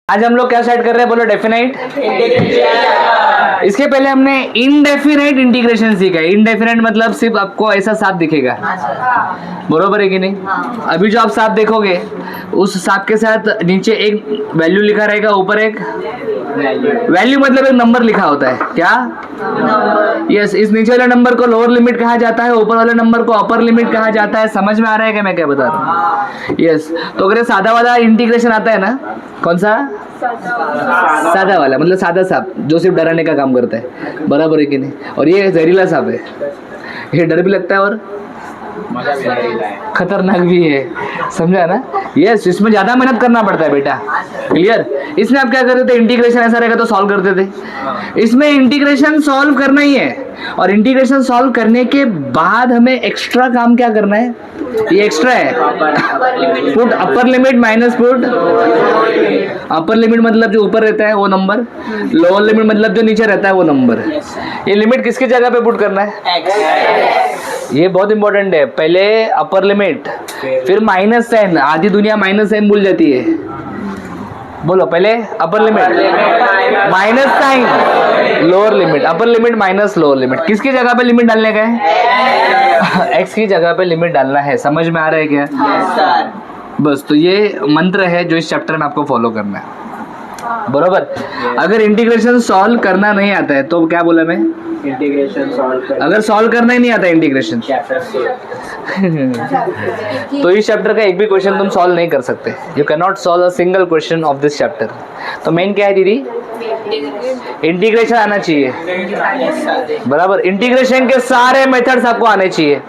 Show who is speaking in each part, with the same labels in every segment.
Speaker 1: आज हम लोग क्या स्टार्ट कर रहे हैं, बोलो डेफिनाइट। इसके पहले हमने इनडेफिनाइट इंटीग्रेशन सीखा है। इनडेफिनाइट मतलब सिर्फ आपको ऐसा सांप दिखेगा, बरोबर है कि नहीं। अभी जो आप सांप देखोगे उस सांप के साथ नीचे एक वैल्यू लिखा रहेगा, ऊपर एक वैल्यू मतलब एक नंबर लिखा होता है, क्या यस। इस नीचे वाले नंबर को लोअर लिमिट कहा जाता है, ऊपर वाले नंबर को अपर लिमिट कहा जाता है। समझ में आ रहा है क्या मैं क्या बता रहा हूँ, यस। तो अगर सादा वाला इंटीग्रेशन आता है ना, कौन सा सादा वाला, मतलब सादा सांप जो सिर्फ डराने का काम करता है, बराबर है कि नहीं। और ये जहरीला सांप है, ये डर भी लगता है और खतरनाक भी है, समझा ना। यस, इसमें ज्यादा मेहनत करना पड़ता है बेटा, क्लियर। इसमें आप क्या करते थे, इंटीग्रेशन ऐसा रहेगा तो सॉल्व करते थे। इसमें इंटीग्रेशन सॉल्व करना ही है, और इंटीग्रेशन सॉल्व करने के बाद हमें एक्स्ट्रा काम क्या करना है, ये एक्स्ट्रा है, पुट अपर limit minus put upper limit मतलब जो ऊपर रहता है वो नंबर, लोअर लिमिट मतलब जो नीचे रहता है वो नंबर। ये लिमिट किसकी जगह पे पुट करना है, ये बहुत इंपॉर्टेंट है। पहले अपर लिमिट, फिर माइनस साइन। आधी दुनिया माइनस साइन भूल जाती है, बोलो पहले upper limit minus sign, lower limit, upper limit minus lower limit. किसकी जगह पे लिमिट डालने का है, एक्स की जगह पे लिमिट डालना है। समझ में आ रहा है क्या, बस। तो ये मंत्र है जो इस चैप्टर में आपको फॉलो करना है, बरोबर। अगर इंटीग्रेशन सॉल्व करना नहीं आता है तो क्या बोला मैं, इंटीग्रेशन सॉल्व, अगर सॉल्व करना ही नहीं आता इंटीग्रेशन तो इस चैप्टर का एक भी क्वेश्चन तुम सॉल्व नहीं कर सकते। You can not solve a single question of this chapter. तो मेन क्या है दीदी, इंटीग्रेशन आना चाहिए, बराबर। इंटीग्रेशन के सारे मेथड्स आपको आने चाहिए।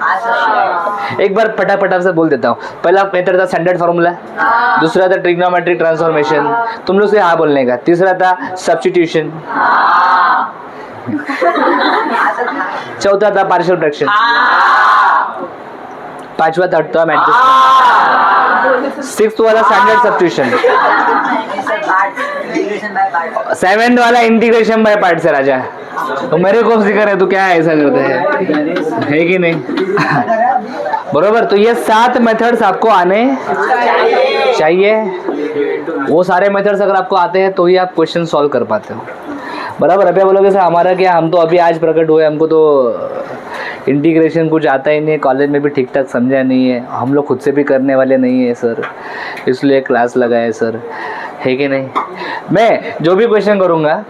Speaker 1: एक बार फटाफट से बोल देता हूँ। पहला मेथड था स्टैंडर्ड फार्मूला, दूसरा था ट्रिग्नोमेट्रिक ट्रांसफॉर्मेशन, तुम लोग से हाँ बोलने का। तीसरा था सब्स्टिट्यूशन, चौथा था पार्शियल फ्रैक्शन, पांचवा था मैट्रिक्स, सिक्स्थ वाला स्टैंडर्ड सब्स्टिट्यूशन, सेवेंथ वाला इंटीग्रेशन बाय पार्ट से राजा। तो मेरे को जिक्र है, तो क्या है ऐसा करते हैं, है कि नहीं, बरोबर। तो ये 7 मेथड्स आपको आने चाहिए। वो सारे मेथड्स अगर आपको आते हैं तो ही आप क्वेश्चन सॉल्व कर पाते हो, बराबर। अभी बोलोगे सर हमारा क्या, हम तो अभी आज प्रकट हुए, हमको तो इंटीग्रेशन कुछ आता ही नहीं है, कॉलेज में भी ठीक ठाक समझा नहीं है, हम लोग खुद से भी करने वाले नहीं है सर, इसलिए क्लास लगाए सर, है कि नहीं। मैं जो भी क्वेश्चन करूँगा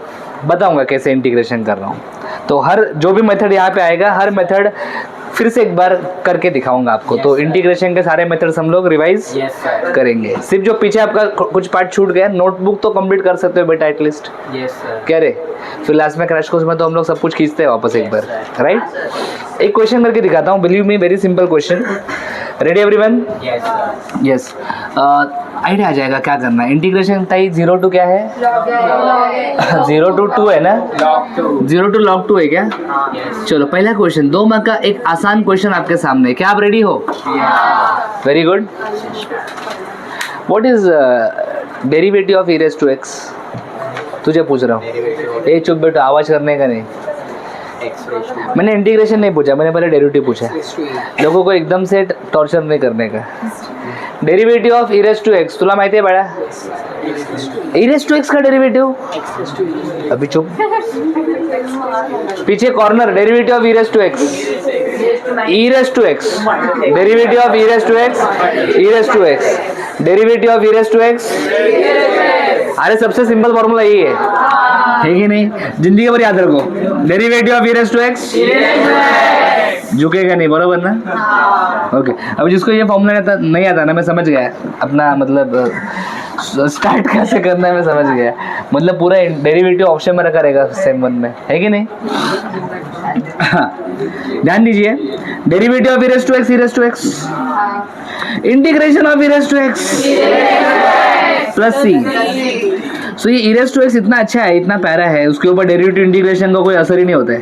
Speaker 1: बताऊँगा कैसे इंटीग्रेशन कर रहा हूँ। तो हर जो भी मेथड यहाँ पे आएगा, हर मेथड फिर से एक बार करके दिखाऊंगा आपको। तो इंटीग्रेशन के सारे मेथड्स हम लोग रिवाइज करेंगे। सिर्फ जो पीछे आपका कुछ पार्ट छूट गया, नोटबुक तो कंप्लीट कर सकते हो बेटा एटलीस्ट, कह रहे। फिर लास्ट में क्रैश कोर्स में तो हम लोग सब कुछ खींचते हैं वापस एक बार, राइट। एक क्वेश्चन करके दिखाता हूँ, believe me, very simple question. Ready everyone, yes. Idea आ जाएगा क्या करना है। इंटीग्रेशन ताई 0 to क्या है, 0 to 2 है ना, 0 to log 2 है क्या। चलो पहला क्वेश्चन, 2 मार्क का एक आसान क्वेश्चन आपके सामने, क्या आप रेडी हो, very good. What is derivative of e raised to x, तुझे पूछ रहा हूँ। ए चुप बेटा, आवाज करने का नहीं। मैंने इंटीग्रेशन नहीं पूछा, मैंने पहले डेरिवेटिव पूछा। लोगों को एकदम से टॉर्चर नहीं करने का। Derivative of e raised to x तुला माहिती है बड़ा, e raised to x का डेरिवेटिव, अभी चुप, पीछे corner, derivative of e raised to x, e raised to x, derivative of e raised to x, e raised to x, derivative of e raised to x। अरे सबसे simple formula यही है कि नहीं, जिंदगी भर याद रखो, derivative of e raised to x, झुकेगा नहीं, बरोबर ना, ओके। अब जिसको ये फॉर्मूला नहीं आता ना, मैं समझ गया अपना, मतलब स्टार्ट कैसे करना है मैं समझ गया। मतलब पूरा डेरिवेटिव ऑप्शन में रखा रहेगा सेम 1 में, है कि नहीं। ध्यान दीजिए, derivative of e raised to x, e raised to x, integration of e raised to x plus c। सो ये e raised to x इतना अच्छा है, इतना प्यारा है, उसके ऊपर डेरिवेटिव इंटीग्रेशन का कोई असर ही नहीं होता है।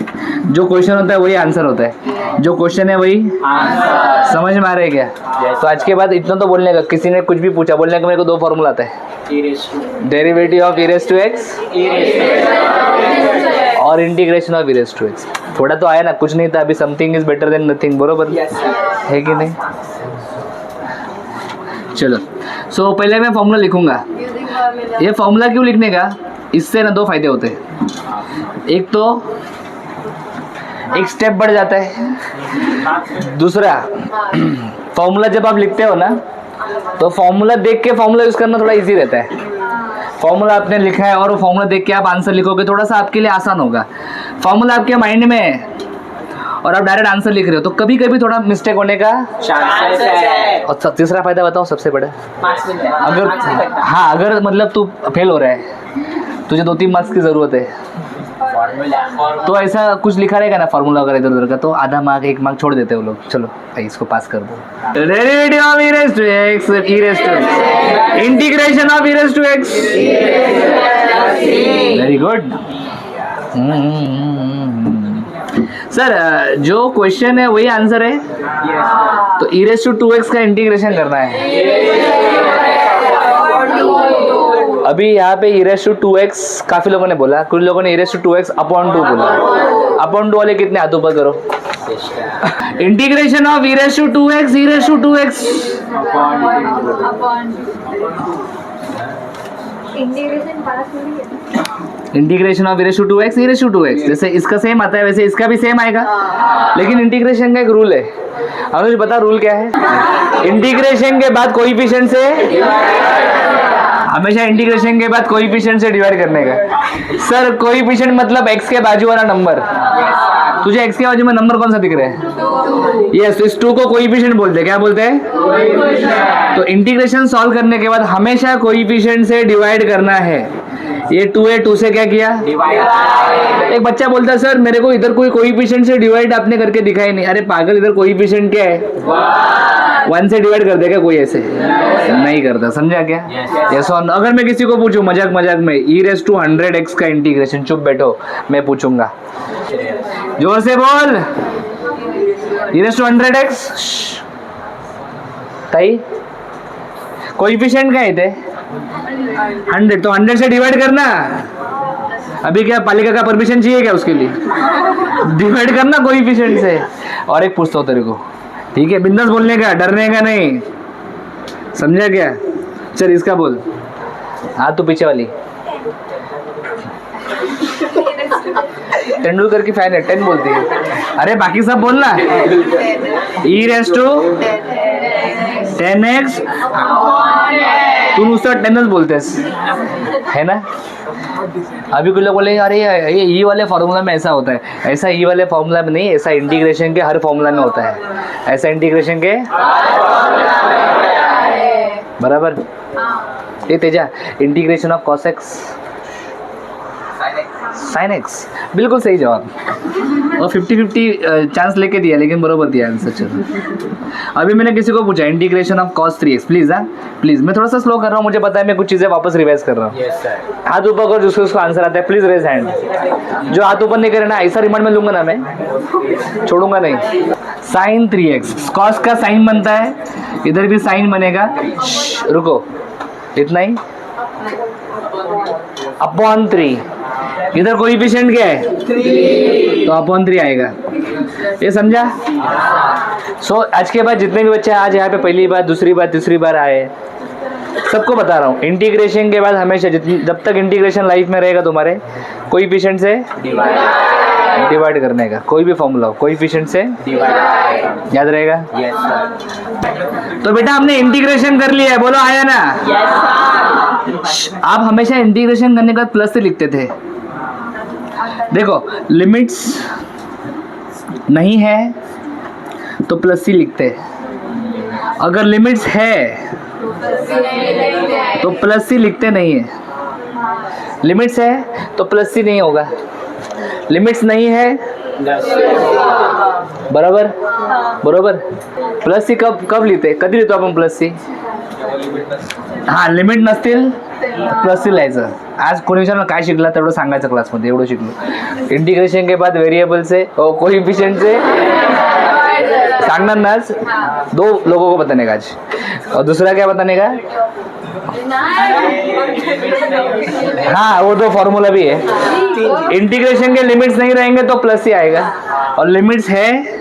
Speaker 1: जो क्वेश्चन होता है वही आंसर होता है, जो क्वेश्चन है वही आंसर। समझ में आ रहा है क्या। तो आज के बाद इतना तो बोलने का, किसी ने कुछ भी पूछा बोलने का, मेरे को 2 फॉर्मूला आता है, derivative of e raised to x और integration of e raised to x। थोड़ा तो आया ना, कुछ नहीं था, अभी something is better than nothing, बरोबर है कि नहीं। चलो, सो पहले मैं फॉर्मूला लिखूंगा, ये फॉर्मूला क्यों लिखने का, इससे ना दो फायदे होते हैं। एक तो एक स्टेप बढ़ जाता है, दूसरा फॉर्मूला जब आप लिखते हो ना तो फॉर्मूला देख के फॉर्मूला यूज करना थोड़ा इजी रहता है। फॉर्मूला आपने लिखा है और वो फॉर्मूला देख के आप आंसर लिखोगे, थोड़ा सा आपके लिए आसान होगा। फॉर्मूला आपके माइंड में है और आप डायरेक्ट आंसर लिख रहे हो तो कभी कभी थोड़ा मिस्टेक होने का चांसेस है। और तीसरा फायदा बताओ सबसे बड़ा, अगर मतलब तू फेल हो रहा है, तुझे 2-3 मार्क्स की जरूरत है, तो ऐसा कुछ लिखा रहेगा ना फॉर्मूला वगैरह इधर उधर का, तो आधा मार्क 1 मार्क छोड़ देते हैं वो लोग, चलो भाई इसको पास कर दो। Derivative of e raised to x, e raised to x, integration of e raised to x, very good. Sir जो क्वेश्चन है वही आंसर है, तो e raised to 2x का इंटीग्रेशन करना है। अभी यहाँ पे e raised to 2x काफी लोगों ने बोला, कुछ लोगों ने e raised to 2x upon 2 बोला। upon 2 वाले कितने हाथ ऊपर करो। Integration of e raised to 2x, e raised to 2x integration of e raised to 2x, e raised to 2x, जैसे इसका सेम आता है वैसे इसका भी सेम आएगा, लेकिन इंटीग्रेशन का एक रूल है। अनुज बता रूल क्या है। इंटीग्रेशन के बाद कोएफिशिएंट से, हमेशा इंटीग्रेशन के बाद कोएफिशिएंट से डिवाइड करने का। सर कोएफिशिएंट मतलब x के बाजू वाला नंबर, तुझे x के बाजू में नंबर कौन सा दिख रहा है? यस, इस 2 को कोएफिशिएंट बोलते हैं। क्या बोलते हैं? तो इंटीग्रेशन सॉल्व करने के बाद हमेशा कोएफिशिएंट से डिवाइड करना है। ये 2 है, 2 से क्या किया डिवाइड। एक बच्चा बोलता है सर मेरे को इधर कोई कोएफिशिएंट से डिवाइड आपने करके दिखाई नहीं। अरे पागल, इधर कोएफिशिएंट क्या है? 1 से डिवाइड कर देगा कोई, ऐसे नहीं करता, समझा क्या? यस और अगर मैं किसी को पूछूं मजाक मजाक में e raised to 100x का इंटीग्रेशन, चुप बैठो मैं पूछूंगा, जोर से बोल, e raised to 100x। ताई कोएफिशिएंट क्या है थे? 100, तो 100 से डिवाइड करना। अभी क्या पालिका का परमिशन चाहिए क्या उसके लिए? डिवाइड करना कोएफिशिएंट से। और एक पूछता हूँ तेरे को, ठीक है, बिंदास बोलने का, डरने का नहीं, समझा क्या? चल इसका बोल, हाँ तू पीछे वाली। तेंदुलकर की फैन है, 10 बोलती है। अरे बाकी सब बोलना, e raised to 10x, तू नुसतं 10च बोलतेस है ना। अभी कुछ लोग बोलेंगे अरे ये ई वाले फॉर्मूला में ऐसा होता है, ऐसा ई वाले फॉर्मूला में नहीं, ऐसा इंटीग्रेशन के हर फॉर्मूला में होता है, ऐसा इंटीग्रेशन के बराबर। ये Teja integration of cos x sin x, बिल्कुल सही जवाब, और 50-50 चांस लेके दिया, लेकिन बरोबर दिया आंसर। चलो अभी मैंने किसी को पूछा integration of cos 3x, please please, मैं थोड़ा सा स्लो कर रहा हूँ, मुझे पता है, मैं कुछ चीजें वापस रिवाइज कर रहा हूँ। हाथ ऊपर कर जिसको उसको आंसर आता है, प्लीज रेज हैंड। जो हाथ ऊपर नहीं करे ना, ऐसा रिमांड में लूंगा ना, मैं छोड़ूंगा नहीं। sin 3x, cos का साइन बनता है, इधर भी साइन बनेगा, रुको इतना ही, अपॉन 3, इधर कोएफिशिएंट क्या है 3, तो अपॉन 3 आएगा। ये समझा? सो आज के बाद जितने भी बच्चे आज यहाँ पे पहली बार, दूसरी बार, तीसरी बार आए, सबको बता रहा हूँ, इंटीग्रेशन के बाद हमेशा जब तक इंटीग्रेशन लाइफ में रहेगा तुम्हारे, कोएफिशिएंट से डिवाइड करने का, कोई भी फॉर्मूला हो कोएफिशिएंट से डिवाइड, याद रहेगा? तो बेटा हमने इंटीग्रेशन कर लिया है, बोलो आया ना? आप हमेशा इंटीग्रेशन करने के बाद प्लस से लिखते थे। देखो लिमिट्स नहीं है तो प्लस सी लिखते, अगर लिमिट्स है तो प्लस सी लिखते नहीं है। लिमिट्स है तो प्लस सी नहीं होगा, लिमिट्स नहीं है बरोबर बरोबर। प्लस सी कब लिहिते, कधी लिहितो आपण प्लस सी? हां, लिमिट नसतील प्लस सी लिहायचं। आज कोणी विचारलं काय शिकला, तेवढं सांगायचं क्लासमध्ये, एवढं शिकलो। इंटीग्रेशन के बाद वेरिएबल से और कोएफिशिएंट से सांगणार ना आज, 2 लोगों को बताने का आज, और दूसरा क्या बताने का? हाँ, वो 2 फॉर्मूला भी है। इंटीग्रेशन के लिमिट्स नहीं रहेंगे तो प्लस ही आएगा, और लिमिट्स है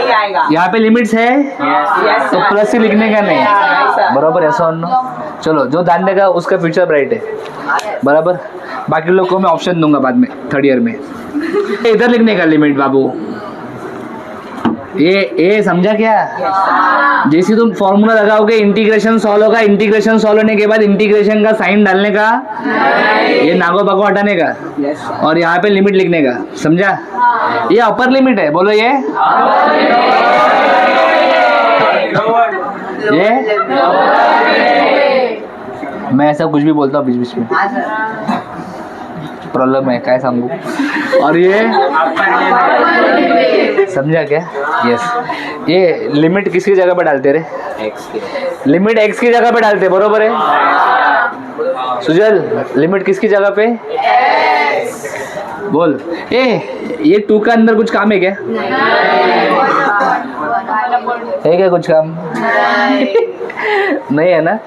Speaker 2: नहीं आएगा।
Speaker 1: यहाँ पे लिमिट्स है
Speaker 2: Yes,
Speaker 1: तो
Speaker 2: sir.
Speaker 1: प्लस ही लिखने का नहीं,
Speaker 2: Yes, sir.
Speaker 1: बराबर ऐसा और नो। चलो जो ध्यान देगा उसका फ्यूचर ब्राइट है, बराबर। बाकी लोग को मैं ऑप्शन दूंगा बाद में, थर्ड ईयर में। इधर लिखने का लिमिट बाबू, ये समझा क्या? जैसे तुम फॉर्मूला लगाओगे इंटीग्रेशन सॉल्व होगा, इंटीग्रेशन सॉल्व होने के बाद इंटीग्रेशन का साइन डालने का, ये नागो बागो हटाने का, और यहाँ पे लिमिट लिखने का, समझा? ये अपर लिमिट है, बोलो ये मैं ऐसा कुछ भी बोलता हूँ बीच बीच में, प्रॉब्लम है क्या सांगू। और ये समझा क्या? यस, ये लिमिट किसकी जगह पे डालते रे? लिमिट एक्स की जगह पे डालते, बरोबर है सुजल? लिमिट किसकी जगह पे? बोल। ये 2 का अंदर कुछ काम है क्या? है क्या कुछ काम? नहीं है ना?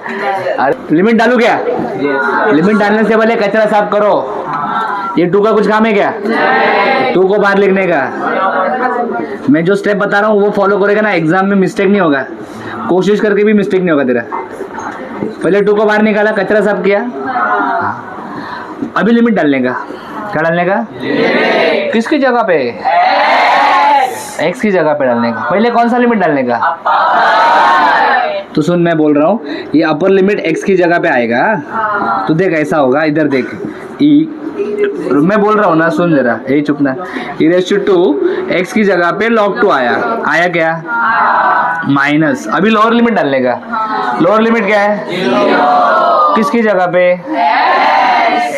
Speaker 1: अरे लिमिट डालू क्या? लिमिट डालने से पहले कचरा साफ करो। ये 2 का कुछ काम है क्या? 2 को बाहर लिखने का। मैं जो स्टेप बता रहा हूँ वो फॉलो करेगा ना, एग्जाम में मिस्टेक नहीं होगा, कोशिश करके भी मिस्टेक नहीं होगा तेरा। पहले 2 को बाहर निकाला, कचरा साफ किया, अभी लिमिट डालने का। क्या डालने का? किसकी जगह पे? एक्स की जगह पे डालने का। पहले कौन सा लिमिट डालने का? तो सुन, मैं बोल रहा हूँ, ये अपर लिमिट एक्स की जगह पे आएगा, तो देख ऐसा होगा, इधर देख, ई मैं बोल रहा हूँ ना, सुन जरा, यही चुप ना। e रेज़ टू 2 एक्स की जगह पे log 2 आया क्या? माइनस, अभी लोअर लिमिट डालने का। लोअर लिमिट क्या है? किसकी जगह पे?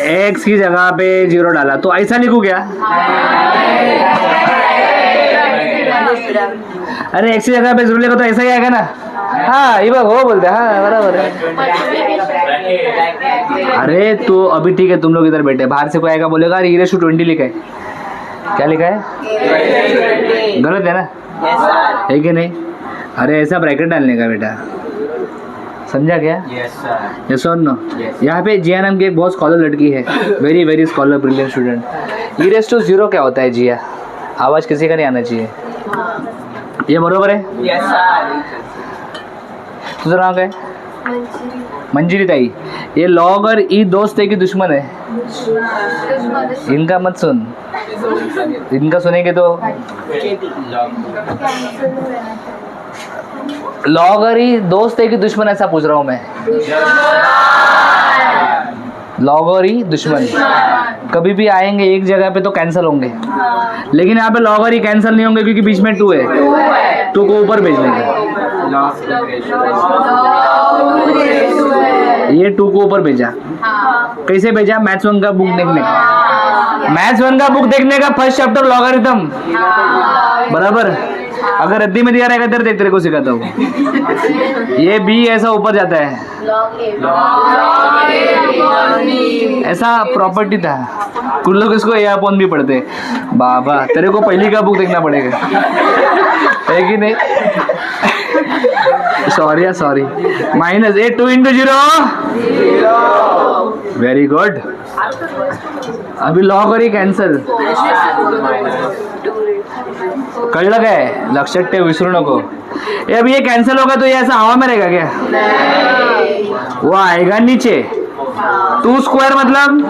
Speaker 1: एक्स की जगह पे 0 डाला, तो ऐसा लिखूँ क्या? अरे एक्स की जगह पे 0 लिखा तो ऐसा ही आएगा ना। हाँ ये बात हो बोलते, हाँ बराबर है। अरे तो अभी ठीक है, तुम लोग इधर बैठे, बाहर से कोई आएगा बोलेगा अरे e रेज़ टू 20 लिखा है, क्या लिखा है? गलत है ना? है कि नहीं? अरे ऐसा ब्रैकेट डालने का बेटा, समझा क्या? Yes or no? यहाँ पे जिया नाम की एक बहुत स्कॉलर लड़की है, very very scholar, brilliant student. e raise to 0 क्या होता है जिया? आवाज़ किसी का नहीं आना चाहिए, ये बरोबर है? तुझं नाव काय? मंजिरी ताई। ये लॉग और ई दोस्त है कि दुश्मन है? इनका मत सुन, इनका सुनेंगे तो लॉग और ई दोस्त है कि दुश्मन, ऐसा पूछ रहा हूँ मैं। लॉग और ई दुश्मन कभी भी आएंगे एक जगह पे तो कैंसिल होंगे, लेकिन यहाँ पे लॉग और ई कैंसिल नहीं होंगे क्योंकि बीच में 2 है, 2 को ऊपर भेजने का। ये 2 को ऊपर भेजा, कैसे भेजा? मैथ्स 1 का बुक देखने का, मैथ्स 1 का बुक देखने का, फर्स्ट चैप्टर लॉगरिथम, बराबर। अगर रद्दी में दिया रहेगा इधर देख, तेरे को सिखाता हूँ। ये बी ऐसा ऊपर जाता है, ऐसा प्रॉपर्टी था। कुछ लोग इसको ए अपॉन भी पढ़ते। बाबा तेरे को पहली का बुक देखना पड़ेगा, है कि नहीं? सॉरी माइनस ए 2 into 0, वेरी गुड। अभी लॉग और कॅन्सल, कळलं काय? लक्षात ठेव, विसरू नको। ये अभी ये कैंसिल होगा तो ये ऐसा हवा में रहेगा क्या? वो आएगा नीचे, 2 स्क्वायर मतलब,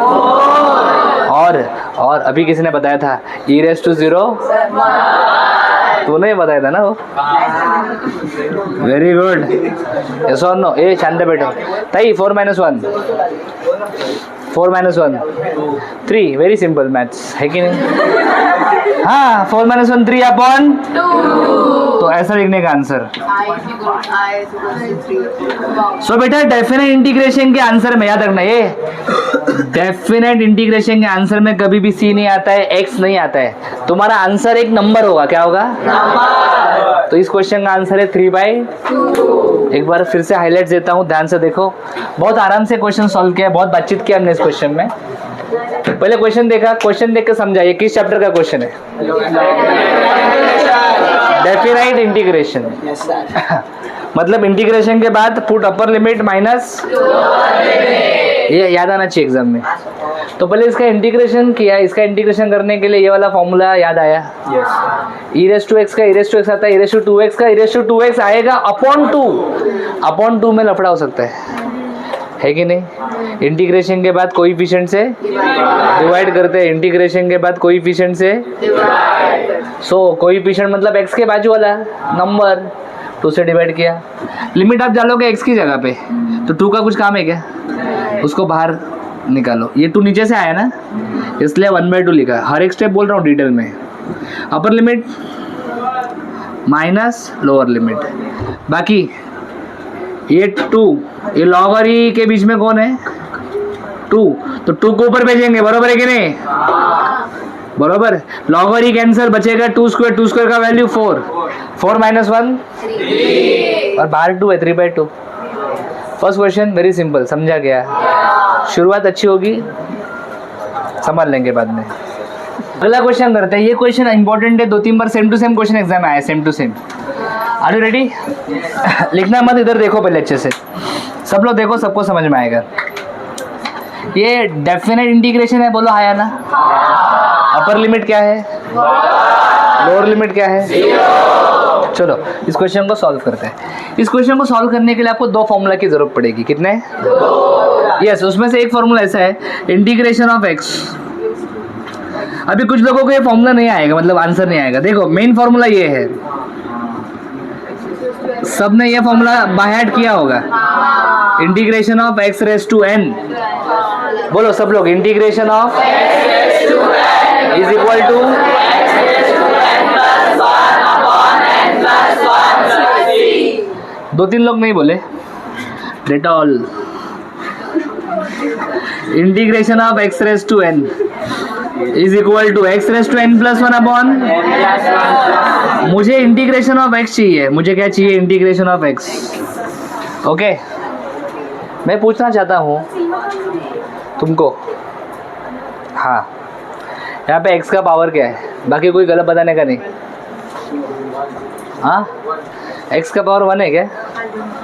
Speaker 1: और अभी किसी ने बताया था e रेज़ टू 0, तूने बताया था ना वो। Very good, yes or no? ए शांत बैठो ताई। 4 - 1 4 - 1 3, वेरी सिंपल मैथ्स, है कि नहीं? हाँ, 4 - 1 3 अपॉन 2, तो ऐसा लिखने का आंसर। सो बेटा डेफिनेट इंटीग्रेशन के आंसर में याद रखना, ये डेफिनेट इंटीग्रेशन के आंसर में कभी भी सी नहीं आता है, एक्स नहीं आता है, तुम्हारा आंसर एक नंबर होगा। क्या होगा? तो इस क्वेश्चन का आंसर है 3/2। एक बार फिर से हाईलाइट्स देता हूँ, ध्यान से देखो। बहुत आराम से क्वेश्चन सॉल्व किया, बहुत बातचीत किया हमने इस क्वेश्चन में। पहले क्वेश्चन देखा, क्वेश्चन देख के समझा ये किस चैप्टर का क्वेश्चन है? Definite integration. मतलब इंटीग्रेशन के बाद पुट अपर लिमिट माइनस, ये याद आना चाहिए एग्जाम में। तो पहले इसका इंटीग्रेशन किया, इसका इंटीग्रेशन करने के लिए ये वाला फॉर्मूला याद आया। ई रेस टू एक्स का ई रेस टू एक्स आता है, ई रेस टू 2x का ई रेस टू 2x आएगा अपॉन 2 में लफड़ा हो सकता है कि नहीं। इंटीग्रेशन के बाद कोएफिशिएंट से डिवाइड करते हैं, इंटीग्रेशन के बाद कोएफिशिएंट से सो कोएफिशिएंट मतलब x के बाजू वाला नंबर 2 से डिवाइड किया। लिमिट आप डालोगे x की जगह पे तो 2 का कुछ काम है क्या, उसको बाहर निकालो। ये 2 नीचे से आया ना, इसलिए 1/2 लिखा। हर एक स्टेप बोल रहा हूँ डिटेल में। अपर लिमिट माइनस लोअर लिमिट, बाकी ये 2, ये लॉग और ई के बीच में कौन है 2, तो 2 को ऊपर भेजेंगे, बरोबर है कि नहीं, बरोबर। लॉग और ई कैंसिल, बचेगा 2 स्क्वायर का वैल्यू 4 माइनस 1 3 और बाहर 2 है 3/2। फर्स्ट क्वेश्चन वेरी सिंपल, समझा गया। शुरुआत अच्छी होगी, समझ लेंगे बाद में। अगला क्वेश्चन करते हैं। ये क्वेश्चन इंपॉर्टेंट है, 2-3 बार same to same question exam में आया, same to same. Are you ready? लिखना मत, इधर देखो पहले अच्छे से, सब लोग देखो, सबको समझ में आएगा। ये डेफिनेट इंटीग्रेशन है, बोलो आया ना। अपर लिमिट क्या है, लोअर लिमिट क्या है, चलो इस क्वेश्चन को सॉल्व करते हैं। इस क्वेश्चन को सॉल्व करने के लिए आपको 2 फॉर्मूला की जरूरत पड़ेगी। कितने? 2। यस, उसमें से एक फॉर्मूला ऐसा है, इंटीग्रेशन ऑफ एक्स। अभी कुछ लोगों को ये फॉर्मूला नहीं आएगा, मतलब आंसर नहीं आएगा। देखो मेन फॉर्मूला ये है, सबने ये फॉर्मूला बाय हार्ट किया होगा। Integration of x raise to n, बोलो सब लोग, integration of is equal to 2-3 लोग नहीं बोले, let all. Integration of x raise to n is equal to x raise to n plus 1 upon, मुझे integration of x चाहिए। मुझे क्या चाहिए? Integration of x. ओके, मैं पूछना चाहता हूँ तुमको, हाँ यहाँ पे x का पावर क्या है, बाकी कोई गलत बताने का नहीं। हाँ, x का पावर 1 है क्या?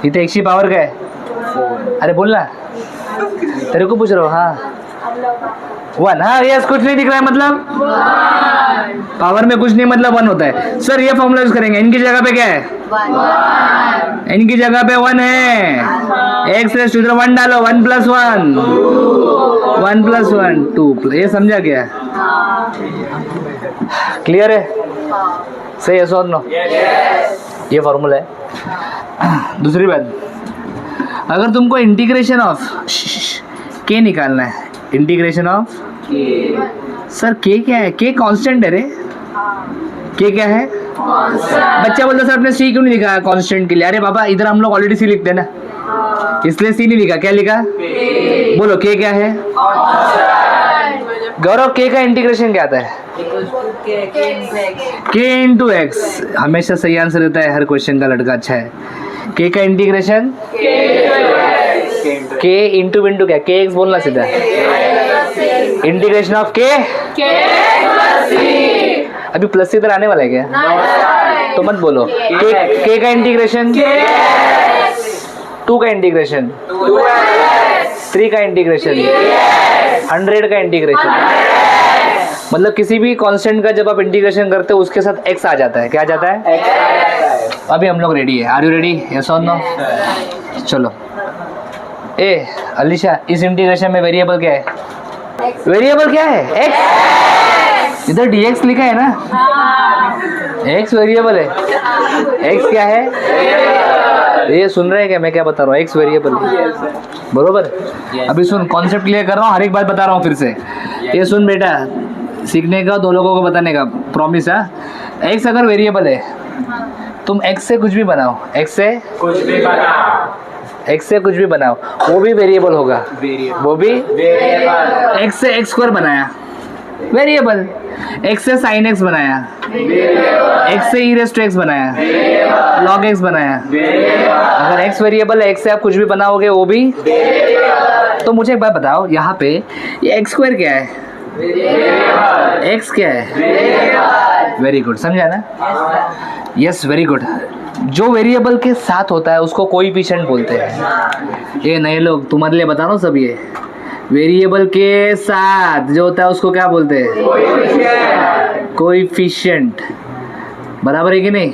Speaker 1: इतने x की पावर क्या है? अरे बोलना, तेरे को पूछ रहा हूँ। हाँ 1, हाँ यस, कुछ नहीं दिख रहा है मतलब पावर में कुछ नहीं, मतलब 1 होता है। सर ये फॉर्मूला यूज करेंगे, इनकी जगह पे क्या है 1, इनकी जगह पे 1 है। एक्स रेस टू 1 डालो, 1 + 1 1 + 1 2, ये समझा क्या? क्लियर है? सही है, और नो ये फॉर्मूला है। दूसरी बात, अगर तुमको इंटीग्रेशन ऑफ के निकालना है, इंटीग्रेशन ऑफ सर के क्या है? के कांस्टेंट है रे। के क्या है? बच्चा बोलता सर आपने सी क्यों नहीं लिखा कांस्टेंट के लिए? अरे बाबा इधर हम लोग ऑलरेडी सी लिखते हैं ना, इसलिए सी नहीं लिखा। क्या लिखा? बोलो के क्या है? गौरव के का इंटीग्रेशन क्या आता है? के इंटू एक्स। हमेशा सही आंसर देता है, हर क्वेश्चन का लड़का अच्छा है। के का इंटीग्रेशन के इंटू क्या? के एक्स बोलना सीधा। इंटीग्रेशन ऑफ के अभी प्लस इधर आने वाला है क्या? तो मत बोलो। के का इंटीग्रेशन 2 का इंटीग्रेशन 3 का इंटीग्रेशन 100 का इंटीग्रेशन। मतलब किसी भी कांस्टेंट का जब आप इंटीग्रेशन करते हो उसके साथ x आ जाता है। क्या आ जाता है? अभी हम लोग रेडी है। Are you ready? Yes or no? चलो ए अलीशा, इस इंटीग्रेशन में वेरिएबल क्या है? वेरिएबल क्या है? x। इधर dx लिखा है ना, x वेरिएबल है। x क्या है? ये सुन रहे हैं क्या मैं क्या बता रहा हूँ? x वेरिएबल बरोबर। अभी सुन, कॉन्सेप्ट क्लियर कर रहा हूँ, हर एक बात बता रहा हूँ फिर से। ये सुन बेटा, सीखने का 2 लोगों को बताने का प्रॉमिस है। x अगर वेरिएबल है, तुम x से कुछ भी बनाओ, x से कुछ भी बनाओ, वो भी वेरिएबल होगा। वो भी x से x² बनाया वेरिएबल, x से sin x बनाया, x से e⁻x बनाया, log x बनाया। अगर x वेरिएबल है, x से आप कुछ भी बनाओगे वो भी। तो मुझे एक बात बताओ, यहाँ पे ये x² क्या है? x क्या है? वेरी गुड, समझा ना? Yes, very good. जो वेरिएबल के साथ होता है उसको कोएफिशिएंट बोलते हैं। ये नए लोग, तुम्हारे लिए बता रहा हूँ सब। ये वेरिएबल के साथ जो होता है उसको क्या बोलते हैं? कोएफिशिएंट। बराबर है कि नहीं?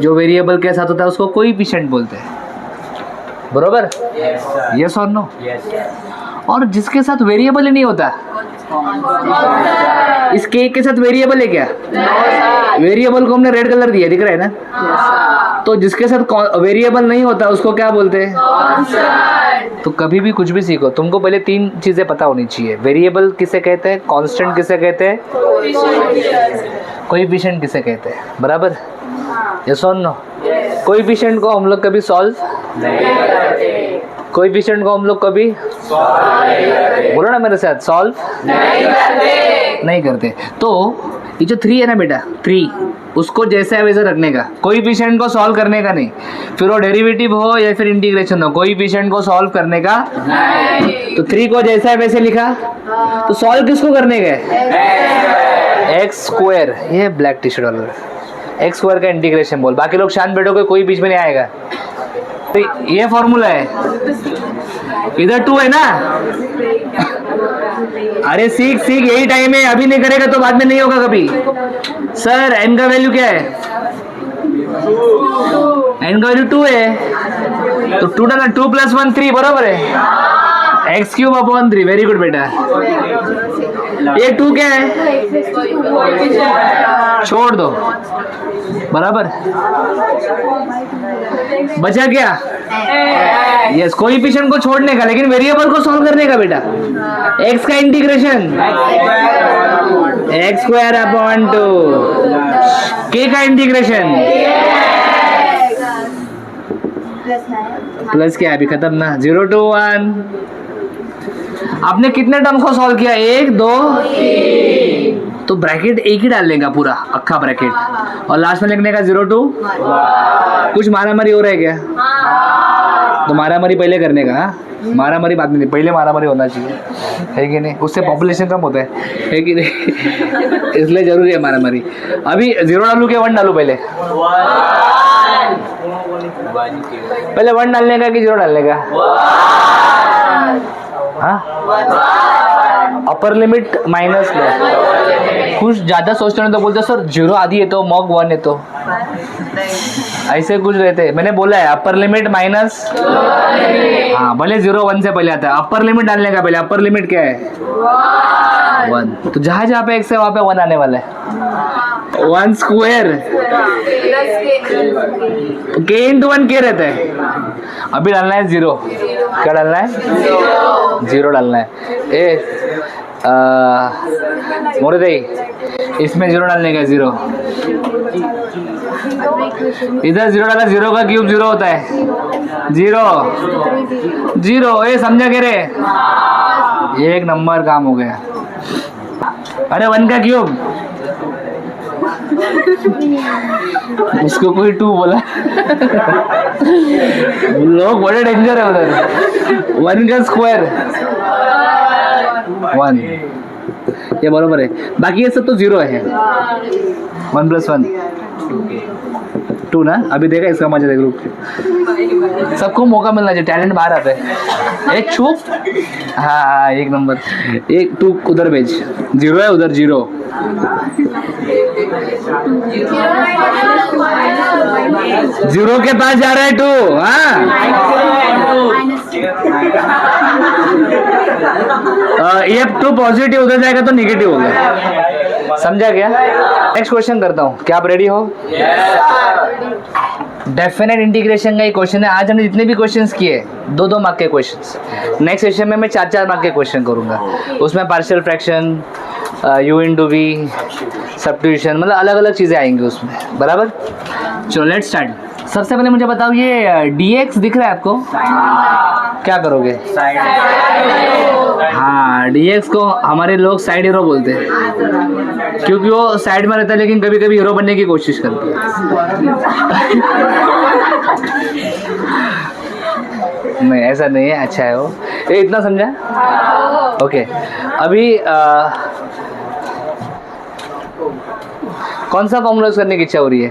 Speaker 1: जो वेरिएबल के साथ होता है उसको कोएफिशिएंट बोलते हैं। बराबर? Yes or no? और जिसके साथ वेरिएबल ही नहीं होता, इस केक के साथ वेरिएबल है क्या? वेरिएबल को हमने रेड कलर दिया, दिख रहा है ना? तो जिसके साथ वेरिएबल नहीं होता उसको क्या बोलते हैं? तो कभी भी कुछ भी सीखो, तुमको पहले 3 चीजें पता होनी चाहिए। वेरिएबल किसे कहते हैं, कांस्टेंट किसे कहते हैं, कोएफिशिएंट किसे कहते हैं। बराबर? Yes or no? कोएफिशिएंट को हम लोग कभी सॉल्व नहीं करते। कोएफिशिएंट को हम लोग कभी बोलो ना मेरे साथ, सॉल्व नहीं करते। तो ये जो 3 है ना बेटा, 3 उसको जैसा है वैसा रखने का, कोएफिशिएंट को सॉल्व करने का नहीं। फिर वो डेरिवेटिव हो या फिर इंटीग्रेशन हो, कोएफिशिएंट को सॉल्व करने का नहीं। तो 3 को जैसा है वैसे लिखा, तो सॉल्व किसको करने का? X square. ये ब्लैक टी शर्ट वाला एक्स स्क्वायर का इंटीग्रेशन बोल। बाकी लोग शांत बैठोगे, कोई बीच में नहीं आएगा। तो ये फॉर्मूला है, इधर 2 है ना। अरे सीख यही टाइम है, अभी नहीं करेगा तो बाद में नहीं होगा कभी। सर n का वैल्यू क्या है? n का वैल्यू 2 है, तो 2 डालना, 2 + 1 3 बराबर है x³/3। वेरी गुड बेटा। ये 2 क्या है? छोड़ दो। बराबर? बचा क्या? यस, कोएफिशिएंट को छोड़ने का, लेकिन वेरिएबल को सॉल्व करने का बेटा। x का इंटीग्रेशन x²/2, k का इंटीग्रेशन प्लस क्या, अभी खत्म ना, 0 to 1। आपने कितने टर्म को सॉल्व किया? 1 2 3। तो ब्रैकेट एक ही डालने का, पूरा अक्खा ब्रैकेट, और लास्ट में लिखने का 0 to 1। कुछ मारामारी हो रहा है क्या? तो मारामारी पहले करने का, मारामारी बाद में नहीं, पहले मारामारी होना चाहिए, है कि नहीं? उससे पॉपुलेशन कम होता है कि नहीं? इसलिए जरूरी है मारामारी। अभी 0 डालू क्या 1 डालू? पहले 1 डालने का कि 0 डालने का? हाँ, अपर लिमिट माइनस लो। कुछ ज़्यादा सोचते हैं तो बोलते सर 0 आधी है तो मॉग 1 है, तो ऐसे कुछ रहते। मैंने बोला है अपर लिमिट माइनस, हाँ भले 0 1 से पहले आता है। अपर लिमिट डालने का पहले, अपर लिमिट क्या है? 1। तो जहाँ जहाँ पे x है वहाँ पे 1 आने वाला है। 1 स्क्वायर k × 1 k रहता है। अभी डालना है 0। क्या डालना है? 0 डालना है। मोरे दई, इसमें 0 डालने का, 0 इधर 0 डाला, 0 का क्यूब 0 होता है। 0 ये समझा के रे? ये 1 नंबर काम हो गया। अरे 1 का क्यूब, उसको कोई 2 बोला। लोग बड़े डेंजर है उधर। 1 का स्क्वायर 1, ये बरोबर है। बाकी ये सब तो 0 है। 1 + 1 2 ना। अभी देखा इसका मजा देख, ग्रुप सबको मौका मिलना चाहिए, टैलेंट बाहर आता है। एक छुप, हाँ 1 नंबर। 1 2 उधर भेज, 0 है उधर 0। 0 के पास जा रहा है 2। हाँ, ये 2 पॉजिटिव उधर जाएगा तो निगेटिव हो गया। समझा क्या? नेक्स्ट क्वेश्चन करता हूँ, क्या आप रेडी हो? डेफिनेट इंटीग्रेशन का ही क्वेश्चन है। आज हमने जितने भी क्वेश्चंस किए 2-2 मार्क के क्वेश्चंस। नेक्स्ट सेशन में मैं 4-4 मार्क के क्वेश्चन करूँगा। उसमें partial fraction, u × v, substitution, मतलब अलग अलग चीज़ें आएंगी उसमें। बराबर? चलो लेट्स स्टार्ट। सबसे पहले मुझे बताओ, ये dx दिख रहा है आपको? क्या करोगे? हाँ, dx को हमारे लोग साइड हीरो बोलते हैं, क्योंकि वो साइड में रहता है लेकिन कभी कभी हीरो बनने की कोशिश करता है। नहीं ऐसा नहीं है, अच्छा है वो। ये इतना समझा? ओके। अभी कौन सा फॉर्मूला यूज करने की इच्छा हो रही है?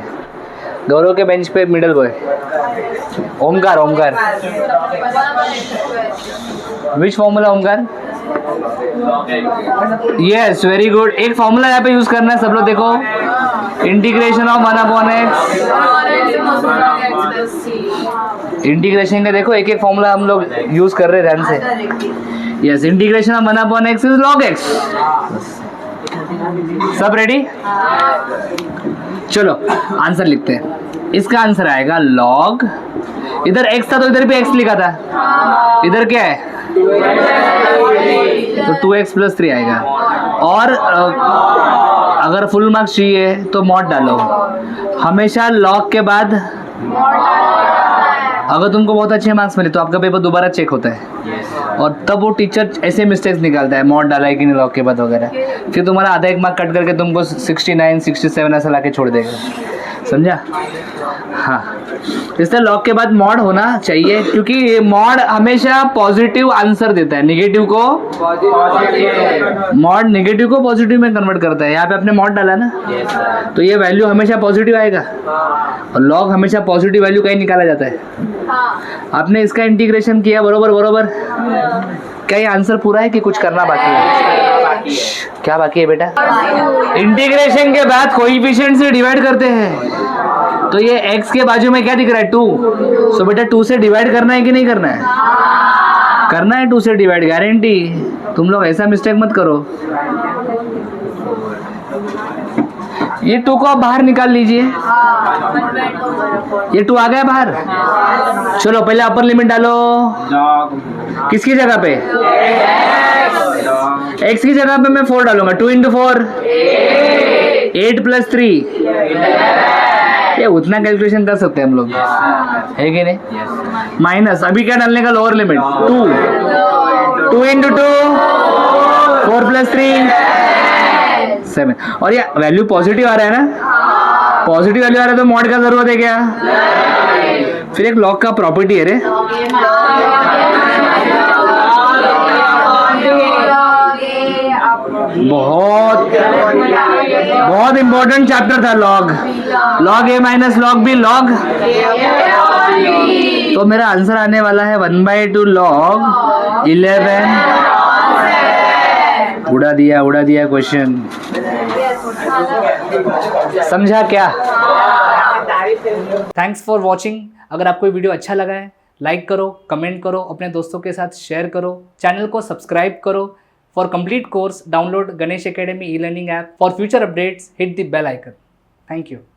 Speaker 1: गौरव के बेंच पे middle boy Omkar. Which formula Omkar? Yes, very good. एक फॉर्मूला यहाँ पे यूज करना है सब लोग, देखो, इंटीग्रेशन ऑफ 1/x। इंटीग्रेशन का देखो एक एक फॉर्मूला हम लोग यूज कर रहे हैं ध्यान से। Yes, integration of 1/x is log x। सब रेडी? चलो आंसर लिखते हैं। इसका आंसर आएगा log, इधर x था तो इधर भी x लिखा था, इधर क्या है तो 2x + 3 आएगा। और अगर फुल मार्क्स चाहिए तो मॉड डालो, हमेशा log के बाद। अगर तुमको बहुत अच्छे मार्क्स मिले तो आपका पेपर दोबारा चेक होता है, और तब वो टीचर ऐसे मिस्टेक्स निकालता है, मॉड डाला है कि नहीं लॉग के बाद वगैरह, फिर तुम्हारा आधा 1 मार्क कट करके तुमको 69 67 ऐसा ला के छोड़ देगा, समझा? हाँ, इसलिए लॉग के बाद मॉड होना चाहिए, क्योंकि मॉड हमेशा पॉजिटिव आंसर देता है, नेगेटिव को मॉड नेगेटिव को पॉजिटिव में कन्वर्ट करता है। यहाँ पे आपने मॉड डाला ना, तो ये वैल्यू हमेशा पॉजिटिव आएगा, और लॉग हमेशा पॉजिटिव वैल्यू का ही निकाला जाता है। आपने इसका इंटीग्रेशन किया, बरोबर बरोबर। क्या ये आंसर पूरा है कि कुछ करना बाकी है? क्या बाकी है बेटा? इंटीग्रेशन के बाद कोएफिशिएंट से डिवाइड करते हैं, तो ये x के बाजू में क्या दिख रहा है 2, सो बेटा 2 से डिवाइड करना है कि नहीं करना है? करना है 2 से डिवाइड, गारंटी। तुम लोग ऐसा मिस्टेक मत करो। ये 2 को आप बाहर निकाल लीजिए, ये 2 आ गया बाहर। चलो पहले अपर लिमिट डालो, किसकी जगह पे? x की जगह पे मैं 4 डालूंगा, 2 × 4 8 + 3, ये उतना कैलकुलेशन कर सकते हैं हम लोग, है कि नहीं? माइनस अभी क्या डालने का? लोअर लिमिट 2 × 2 4 + 3 7, और ये वैल्यू पॉजिटिव आ रहा है ना, पॉजिटिव वैल्यू आ रहा है तो मॉड का जरूरत है क्या? फिर एक लॉग का प्रॉपर्टी है रे, बहुत बहुत इंपॉर्टेंट चैप्टर था log, log a - log b log। तो मेरा आंसर आने वाला है 1/2 log 11। उड़ा दिया क्वेश्चन, समझा क्या? Thanks for watching. अगर आपको वीडियो अच्छा लगा है, लाइक करो, कमेंट करो, अपने दोस्तों के साथ शेयर करो, चैनल को सब्सक्राइब करो। For complete course, download Ganesh Academy e-learning app. For future updates, hit the bell icon. Thank you.